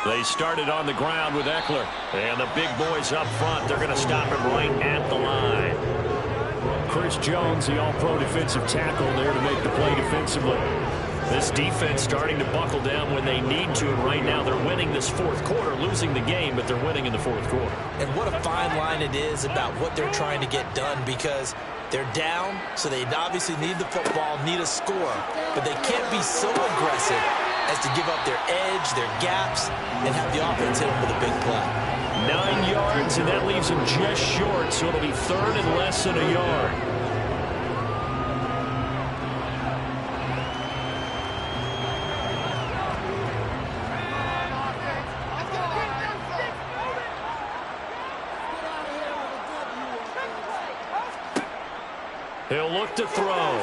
They started on the ground with Eckler. And the big boys up front, they're going to stop him right at the line. Chris Jones, the all-pro defensive tackle, there to make the play defensively. This defense starting to buckle down when they need to, and right now they're winning this fourth quarter, losing the game, but they're winning in the fourth quarter. And what a fine line it is about what they're trying to get done, because they're down, so they obviously need the football, need a score, but they can't be so aggressive as to give up their edge, their gaps, and have the offense hit them with a big play. 9 yards, and that leaves them just short, so it'll be 3rd and less than a yard. He'll look to throw.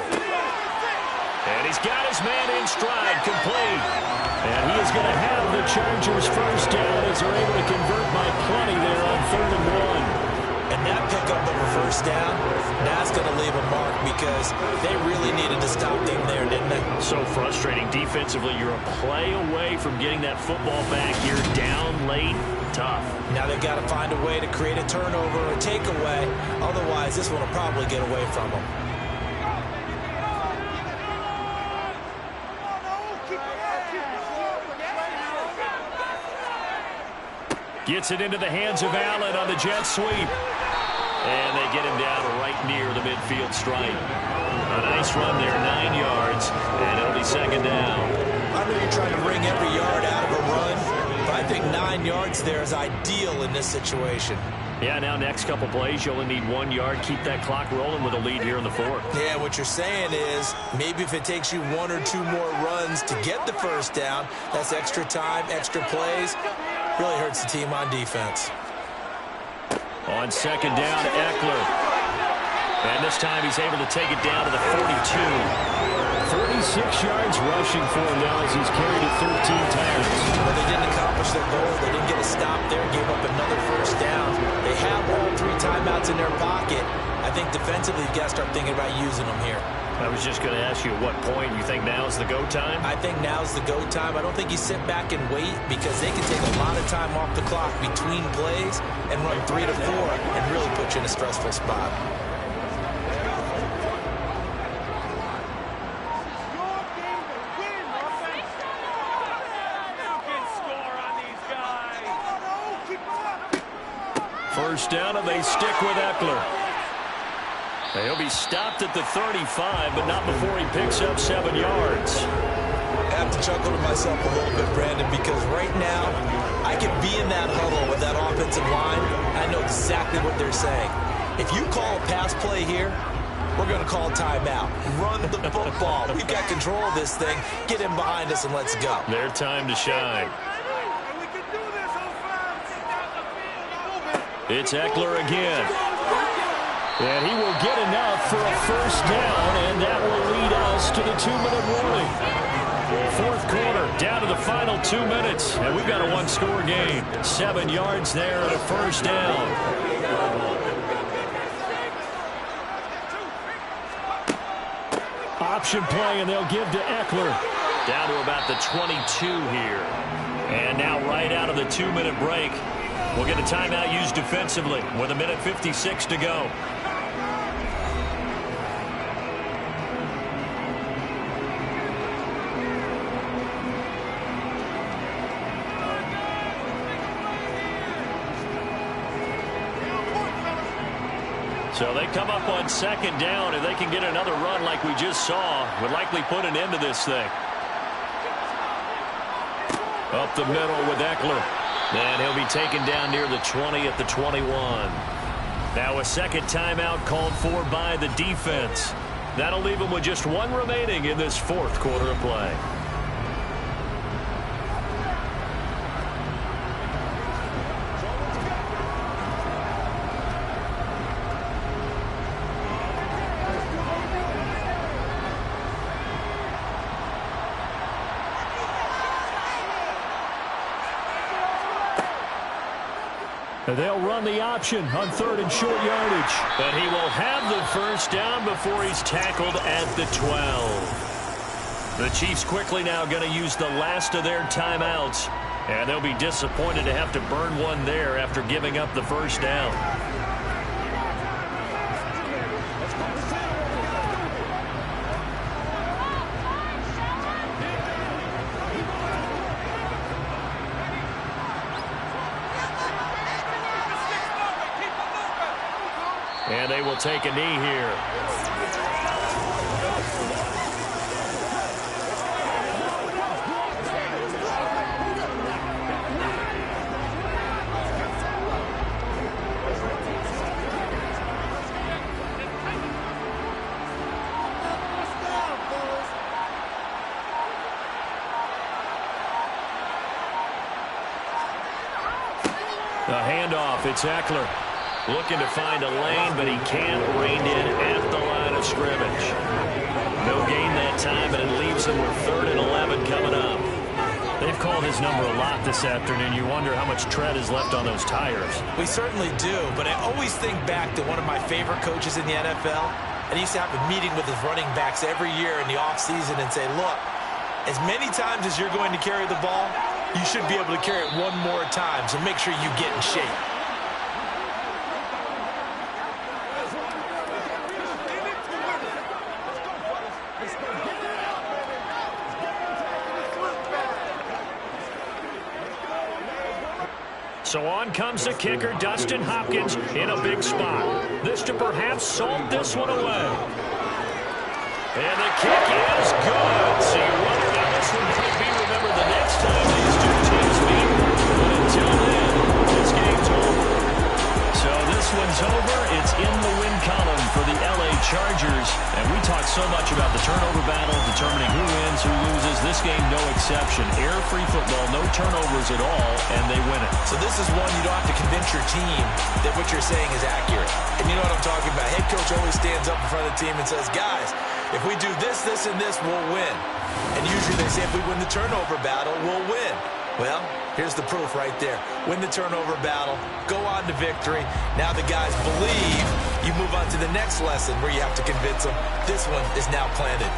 And he's got his man in stride, complete. And he is going to have the Chargers first down as they're able to convert by plenty there on 3rd and 1. And that pickup of a first down, that's going to leave a mark because they really needed to stop them there, didn't they? So frustrating defensively. You're a play away from getting that football back. You're down late. Tough. Now they've got to find a way to create a turnover or takeaway. Otherwise, this one will probably get away from them. Gets it into the hands of Allen on the jet sweep. And they get him down right near the midfield stripe. A nice run there, 9 yards, and it'll be 2nd down. I know you're trying to wring every yard out of a run, but I think 9 yards there is ideal in this situation. Yeah, now next couple plays, you only need 1 yard. Keep that clock rolling with a lead here in the 4th. Yeah, what you're saying is maybe if it takes you 1 or 2 more runs to get the first down, that's extra time, extra plays. Really hurts the team on defense. On 2nd down, Eckler. And this time he's able to take it down to the 42. 46 yards rushing for him now as he's carried it 13 times. But they didn't accomplish their goal. They didn't get a stop there, gave up another first down. They have all 3 timeouts in their pocket. I think defensively you've got to start thinking about using them here. I was just going to ask you at what point you think now is the go time? I think now's the go time. I don't think you sit back and wait because they can take a lot of time off the clock between plays and run 3 to 4 and really put you in a stressful spot. First down, and they stick with Eckler. He'll be stopped at the 35, but not before he picks up 7 yards. I have to chuckle to myself a little bit, Brandon, because right now I can be in that huddle with that offensive line. I know exactly what they're saying. If you call a pass play here, we're going to call timeout. Run the football. We've got control of this thing. Get him behind us and let's go. Their time to shine. It's Eckler again. And he will get enough for a first down, and that will lead us to the 2-minute warning. Fourth quarter, down to the final 2 minutes, and we've got a one-score game. 7 yards there and a first down. Option play, and they'll give to Eckler. Down to about the 22 here. And now right out of the 2-minute break, we'll get a timeout used defensively with 1:56 to go. So they come up on second down. If they can get another run like we just saw, would likely put an end to this thing. Up the middle with Eckler. And he'll be taken down near the 20 at the 21. Now a second timeout called for by the defense. That'll leave them with just one remaining in this fourth quarter of play. They'll run the option on third and short yardage. But he will have the first down before he's tackled at the 12. The Chiefs quickly now going to use the last of their timeouts. And they'll be disappointed to have to burn one there after giving up the first down. And they will take a knee here. The handoff, it's Eckler. Looking to find a lane, but he can't rein in at the line of scrimmage. No gain that time, and it leaves him with 3rd and 11 coming up. They've called his number a lot this afternoon. You wonder how much tread is left on those tires. We certainly do, but I always think back to one of my favorite coaches in the NFL. And he used to have a meeting with his running backs every year in the offseason and say, look, as many times as you're going to carry the ball, you should be able to carry it one more time, so make sure you get in shape. So on comes the kicker, Dustin Hopkins, in a big spot. This to perhaps salt this one away. And the kick is good. So you wonder how this one could be remembered the next time these two teams meet. But until then, this game's over. So this one's over. It's in the win column for the LA Chargers. And we talked so much about the turnover battle, determining who wins, who loses. This game, no exception. Error-free football, no turnovers at all, and they win it. So this is one you don't have to convince your team that what you're saying is accurate. And you know what I'm talking about. Head coach always stands up in front of the team and says, guys, if we do this, this, and this, we'll win. And usually they say if we win the turnover battle, we'll win. Well, here's the proof right there. Win the turnover battle, go on to victory. Now the guys believe. You move on to the next lesson where you have to convince them. This one is now planted.